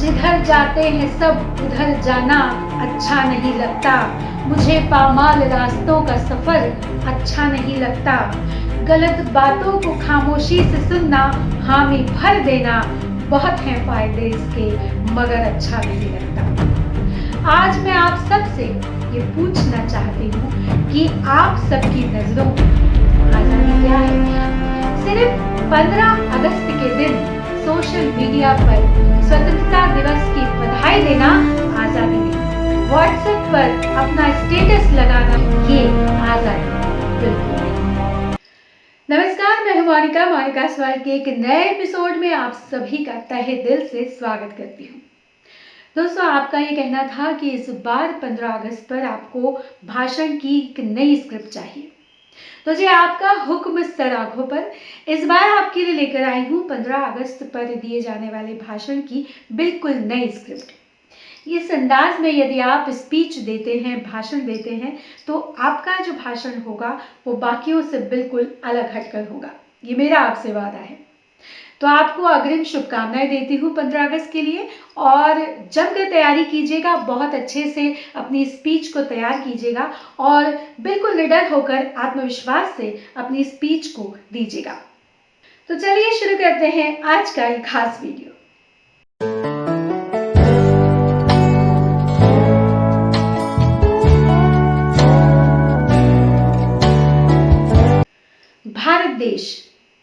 जिधर जाते हैं सब उधर जाना अच्छा नहीं लगता। मुझे पामाल रास्तों का सफर अच्छा नहीं लगता। गलत बातों को खामोशी से सुनना, हामी भर देना, बहुत हैं फायदे इसके मगर अच्छा नहीं लगता। आज मैं आप सबसे ये पूछना चाहती हूँ कि आप सबकी नजरों में आजादी क्या है? सिर्फ 15 अगस्त के दिन सोशल मीडिया पर स्वतंत्रता दिवस की बधाई देना आजादी नहीं। व्हाट्सएप पर अपना स्टेटस लगाना ये आजादी बिल्कुल नहीं। नमस्कार, मैं हूं मोनिका सवाल के एक नए एपिसोड में आप सभी का तहे दिल से स्वागत करती हूं। दोस्तों, आपका ये कहना था कि इस बार 15 अगस्त पर आपको भाषण की एक नई स्क्रिप्ट चाहिए, तो जी आपका हुक्म सर आंखों पर। इस बार आपके लिए लेकर आई हूँ 15 अगस्त पर दिए जाने वाले भाषण की बिल्कुल नई स्क्रिप्ट। इस अंदाज में यदि आप स्पीच देते हैं, भाषण देते हैं, तो आपका जो भाषण होगा वो बाकियों से बिल्कुल अलग हटकर होगा। ये मेरा आपसे वादा है। तो आपको अग्रिम शुभकामनाएं देती हूँ 15 अगस्त के लिए, और जमकर तैयारी कीजिएगा, बहुत अच्छे से अपनी स्पीच को तैयार कीजिएगा और बिल्कुल निडर होकर आत्मविश्वास से अपनी स्पीच को दीजिएगा। तो चलिए शुरू करते हैं आज का ये खास वीडियो। भारत देश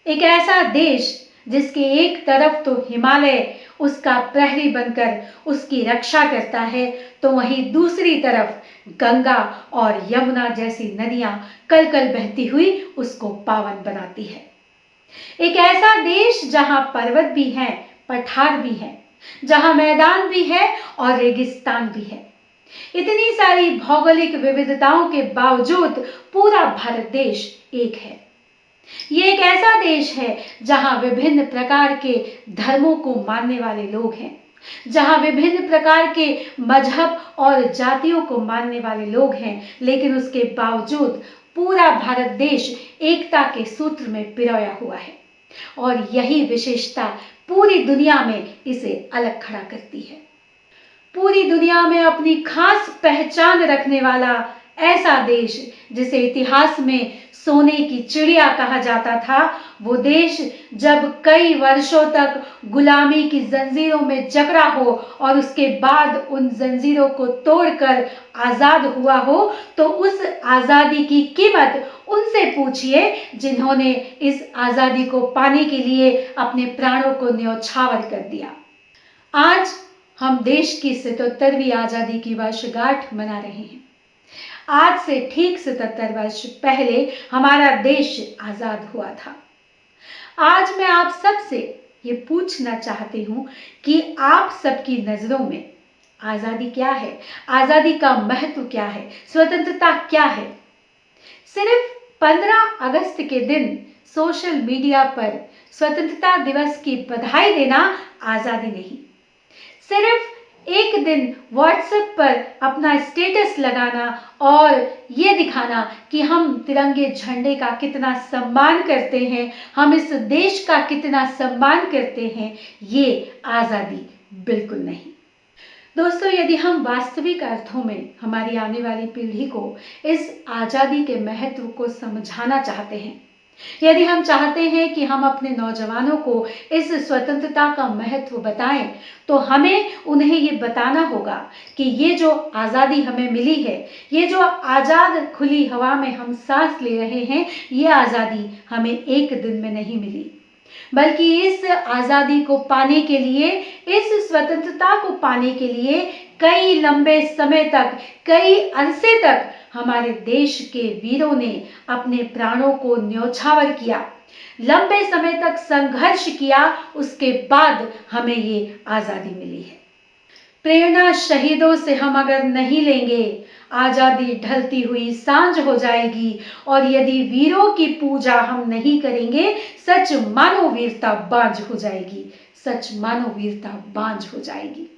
एक ऐसा देश जिसके एक तरफ तो हिमालय उसका प्रहरी बनकर उसकी रक्षा करता है, तो वहीं दूसरी तरफ गंगा और यमुना जैसी नदियां कल कल बहती हुई उसको पावन बनाती है। एक ऐसा देश जहां पर्वत भी हैं, पठार भी हैं, जहां मैदान भी है और रेगिस्तान भी है। इतनी सारी भौगोलिक विविधताओं के बावजूद पूरा भारत देश एक है। ये एक ऐसा देश है जहां विभिन्न प्रकार के धर्मों को मानने वाले लोग हैं, जहां विभिन्न प्रकार के मजहब और जातियों को मानने वाले लोग हैं, लेकिन उसके बावजूद पूरा भारत देश एकता के सूत्र में पिरोया हुआ है। और यही विशेषता पूरी दुनिया में इसे अलग खड़ा करती है। पूरी दुनिया में अपनी खास पहचान रखने वाला ऐसा देश जिसे इतिहास में सोने की चिड़िया कहा जाता था, वो देश जब कई वर्षों तक गुलामी की जंजीरों में जकड़ा हो और उसके बाद उन जंजीरों को तोड़कर आजाद हुआ हो, तो उस आजादी की कीमत उनसे पूछिए जिन्होंने इस आजादी को पाने के लिए अपने प्राणों को न्यौछावर कर दिया। आज हम देश की 77वीं आजादी की वर्षगांठ मना रहे हैं। आज से ठीक 77 वर्ष पहले हमारा देश आजाद हुआ था। आज मैं आप सबसे ये पूछना चाहती हूं कि आप सबकी नजरों में आजादी क्या है? आजादी का महत्व क्या है? स्वतंत्रता क्या है? सिर्फ 15 अगस्त के दिन सोशल मीडिया पर स्वतंत्रता दिवस की बधाई देना आजादी नहीं। सिर्फ एक दिन व्हाट्सएप पर अपना स्टेटस लगाना और ये दिखाना कि हम तिरंगे झंडे का कितना सम्मान करते हैं, हम इस देश का कितना सम्मान करते हैं, ये आजादी बिल्कुल नहीं। दोस्तों, यदि हम वास्तविक अर्थों में हमारी आने वाली पीढ़ी को इस आजादी के महत्व को समझाना चाहते हैं, यदि हम चाहते हैं कि हम अपने नौजवानों को इस स्वतंत्रता का महत्व बताएं, तो हमें उन्हें ये बताना होगा कि ये जो आजादी हमें मिली है, ये जो आजाद खुली हवा में हम सांस ले रहे हैं, ये आजादी हमें एक दिन में नहीं मिली, बल्कि इस आजादी को पाने के लिए, इस स्वतंत्रता को पाने के लिए कई लंबे समय तक, कई अरसे तक हमारे देश के वीरों ने अपने प्राणों को न्यौछावर किया, लंबे समय तक संघर्ष किया, उसके बाद हमें ये आजादी मिली है। प्रेरणा शहीदों से हम अगर नहीं लेंगे, आजादी ढलती हुई सांझ हो जाएगी, और यदि वीरों की पूजा हम नहीं करेंगे, सच मानो वीरता बांझ हो जाएगी, सच मानो वीरता बांझ हो जाएगी।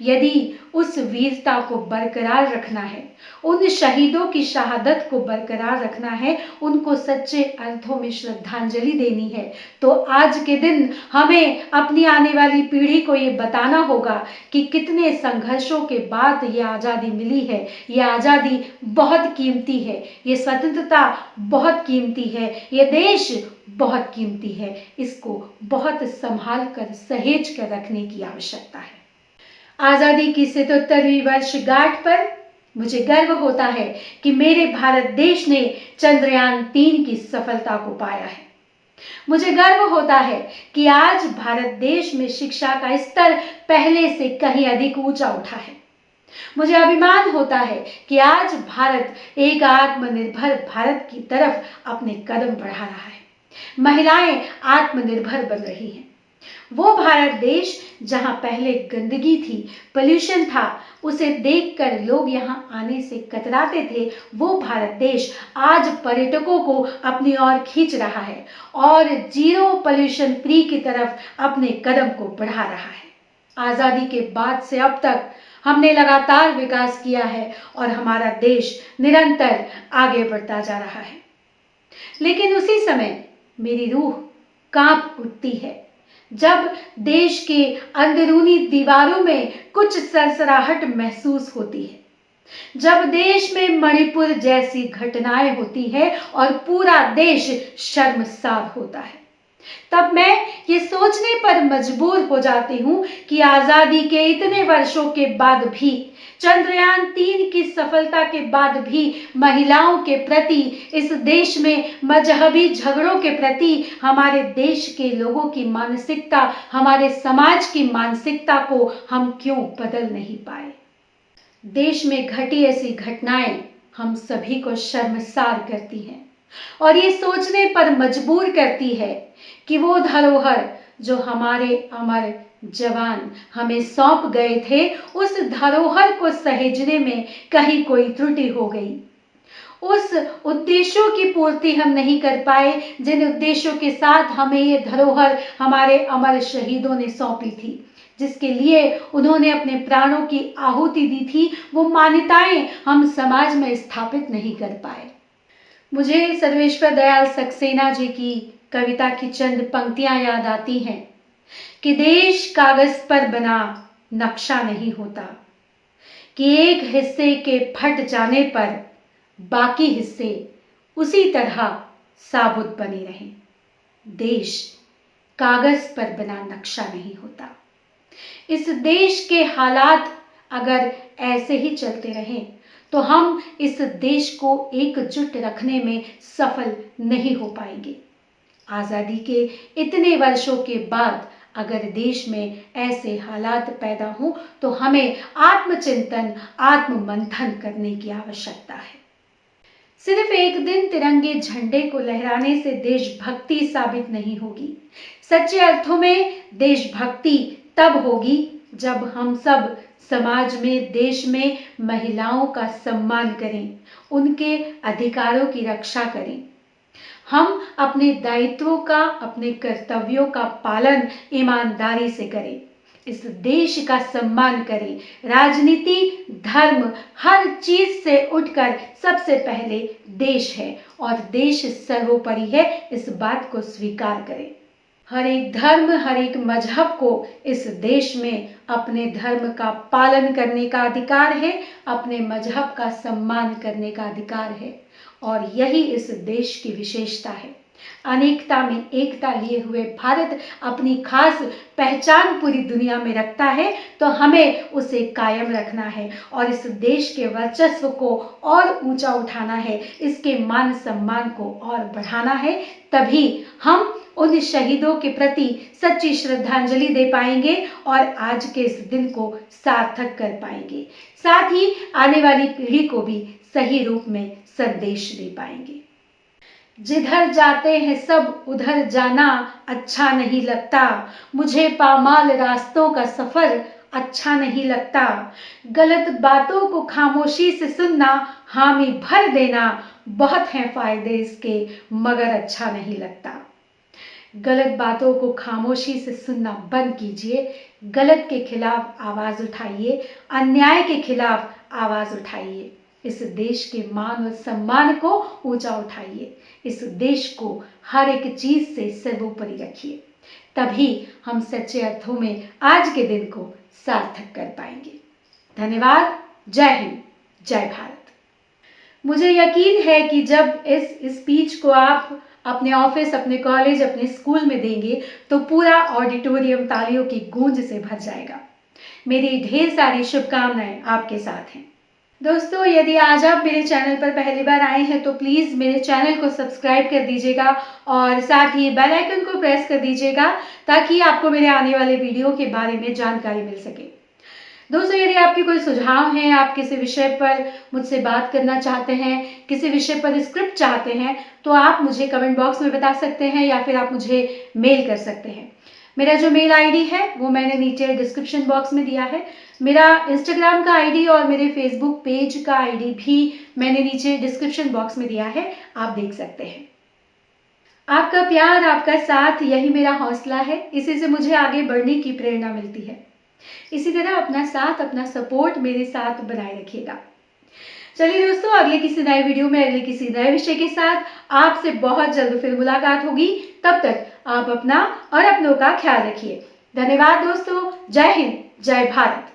यदि उस वीरता को बरकरार रखना है, उन शहीदों की शहादत को बरकरार रखना है, उनको सच्चे अर्थों में श्रद्धांजलि देनी है, तो आज के दिन हमें अपनी आने वाली पीढ़ी को ये बताना होगा कि कितने संघर्षों के बाद ये आज़ादी मिली है। ये आज़ादी बहुत कीमती है, ये स्वतंत्रता बहुत कीमती है, ये देश बहुत कीमती है। इसको बहुत संभाल कर सहेज कर रखने की आवश्यकता है। आजादी की 77वीं वर्षगांठ पर मुझे गर्व होता है कि मेरे भारत देश ने चंद्रयान-3 की सफलता को पाया है। मुझे गर्व होता है कि आज भारत देश में शिक्षा का स्तर पहले से कहीं अधिक ऊंचा उठा है। मुझे अभिमान होता है कि आज भारत एक आत्मनिर्भर भारत की तरफ अपने कदम बढ़ा रहा है। महिलाएं आत्मनिर्भर बन रही हैं। वो भारत देश जहां पहले गंदगी थी, पोल्यूशन था, उसे देखकर लोग यहां आने से कतराते थे, वो भारत देश आज पर्यटकों को अपनी ओर खींच रहा है और जीरो पोल्यूशन फ्री की तरफ अपने कदम को बढ़ा रहा है। आजादी के बाद से अब तक हमने लगातार विकास किया है और हमारा देश निरंतर आगे बढ़ता जा रहा है। लेकिन उसी समय मेरी रूह कांप उठती है जब देश के अंदरूनी दीवारों में कुछ सरसराहट महसूस होती है, जब देश में मणिपुर जैसी घटनाएं होती है और पूरा देश शर्मसार होता है, तब मैं ये सोचने पर मजबूर हो जाती हूं कि आजादी के इतने वर्षों के बाद भी, चंद्रयान-3 की सफलता के बाद भी महिलाओं के प्रति, इस देश में मजहबी झगड़ों के प्रति हमारे देश के लोगों की मानसिकता, हमारे समाज की मानसिकता को हम क्यों बदल नहीं पाए। देश में घटी ऐसी घटनाएं हम सभी को शर्मसार करती हैं और ये सोचने पर मजबूर करती है कि वो धरोहर जो हमारे अमर जवान हमें सौंप गए थे, उस धरोहर को सहेजने में कहीं कोई त्रुटि हो गई। उस उद्देश्यों की पूर्ति हम नहीं कर पाए जिन उद्देश्यों के साथ हमें ये धरोहर हमारे अमर शहीदों ने सौंपी थी, जिसके लिए उन्होंने अपने प्राणों की आहुति दी थी, वो मान्यताएं हम समाज में स्थापित नहीं कर पाए। मुझे सर्वेश्वर दयाल सक्सेना जी की कविता की चंद पंक्तियां याद आती हैं कि देश कागज पर बना नक्शा नहीं होता, कि एक हिस्से के फट जाने पर बाकी हिस्से उसी तरह साबुत बने रहें। देश कागज पर बना नक्शा नहीं होता। इस देश के हालात अगर ऐसे ही चलते रहें तो हम इस देश को एकजुट रखने में सफल नहीं हो पाएंगे। आजादी के इतने वर्षों के बाद अगर देश में ऐसे हालात पैदा हों तो हमें आत्मचिंतन, आत्ममंथन करने की आवश्यकता है। सिर्फ एक दिन तिरंगे झंडे को लहराने से देशभक्ति साबित नहीं होगी। सच्चे अर्थों में देशभक्ति तब होगी जब हम सब समाज में, देश में महिलाओं का सम्मान करें, उनके अधिकारों की रक्षा करें। हम अपने दायित्वों का, अपने कर्तव्यों का पालन ईमानदारी से करें, इस देश का सम्मान करें। राजनीति, धर्म, हर चीज से उठकर सबसे पहले देश है और देश सर्वोपरि है, इस बात को स्वीकार करें। हर एक धर्म, हर एक मजहब को इस देश में अपने धर्म का पालन करने का अधिकार है, अपने मजहब का सम्मान करने का अधिकार है और यही इस देश की विशेषता है। अनेकता में एकता लिए हुए भारत अपनी खास पहचान पूरी दुनिया में रखता है, तो हमें उसे कायम रखना है और इस देश के वर्चस्व को और ऊंचा उठाना है, इसके मान सम्मान को और बढ़ाना है। तभी हम उन शहीदों के प्रति सच्ची श्रद्धांजलि दे पाएंगे और आज के इस दिन को सार्थक कर पाएंगे, साथ ही आने वाली पीढ़ी को भी सही रूप में संदेश दे पाएंगे। जिधर जाते हैं सब उधर जाना अच्छा नहीं लगता, मुझे पामाल रास्तों का सफर अच्छा नहीं लगता। गलत बातों को खामोशी से सुनना, हामी भर देना, बहुत हैं फायदे इसके मगर अच्छा नहीं लगता। गलत बातों को खामोशी से सुनना बंद कीजिए, गलत के खिलाफ आवाज उठाइए, अन्याय के खिलाफ आवाज उठाइए। इस देश के मान और सम्मान को ऊंचा उठाइए। इस देश को हर एक चीज से सर्वोपरि रखिए। तभी हम सच्चे अर्थों में आज के दिन को सार्थक कर पाएंगे। धन्यवाद। जय हिंद, जय भारत। मुझे यकीन है कि जब इस स्पीच को आप अपने ऑफिस, अपने कॉलेज, अपने स्कूल में देंगे तो पूरा ऑडिटोरियम तालियों की गूंज से भर जाएगा। मेरी ढेर सारी शुभकामनाएं आपके साथ हैं। दोस्तों, यदि आज आप मेरे चैनल पर पहली बार आए हैं तो प्लीज मेरे चैनल को सब्सक्राइब कर दीजिएगा और साथ ही बेल आइकन को प्रेस कर दीजिएगा ताकि आपको मेरे आने वाले वीडियो के बारे में जानकारी मिल सके। दोस्तों, यदि आपके कोई सुझाव हैं, आप किसी विषय पर मुझसे बात करना चाहते हैं, किसी विषय पर स्क्रिप्ट चाहते हैं, तो आप मुझे कमेंट बॉक्स में बता सकते हैं या फिर आप मुझे मेल कर सकते हैं। मेरा जो मेल आईडी है वो मैंने नीचे डिस्क्रिप्शन बॉक्स में दिया है। मेरा इंस्टाग्राम का आईडी और मेरे फेसबुक पेज का आईडी भी मैंने नीचे डिस्क्रिप्शन बॉक्स में दिया है, आप देख सकते हैं। आपका प्यार, आपका साथ, यही मेरा हौसला है। इसी से मुझे आगे बढ़ने की प्रेरणा मिलती है। इसी तरह अपना साथ, अपना सपोर्ट मेरे साथ बनाए रखिएगा। चलिए दोस्तों, अगले किसी नए वीडियो में अगले किसी नए विषय के साथ आपसे बहुत जल्द फिर मुलाकात होगी। तब तक आप अपना और अपनों का ख्याल रखिए। धन्यवाद दोस्तों। जय हिंद, जय भारत।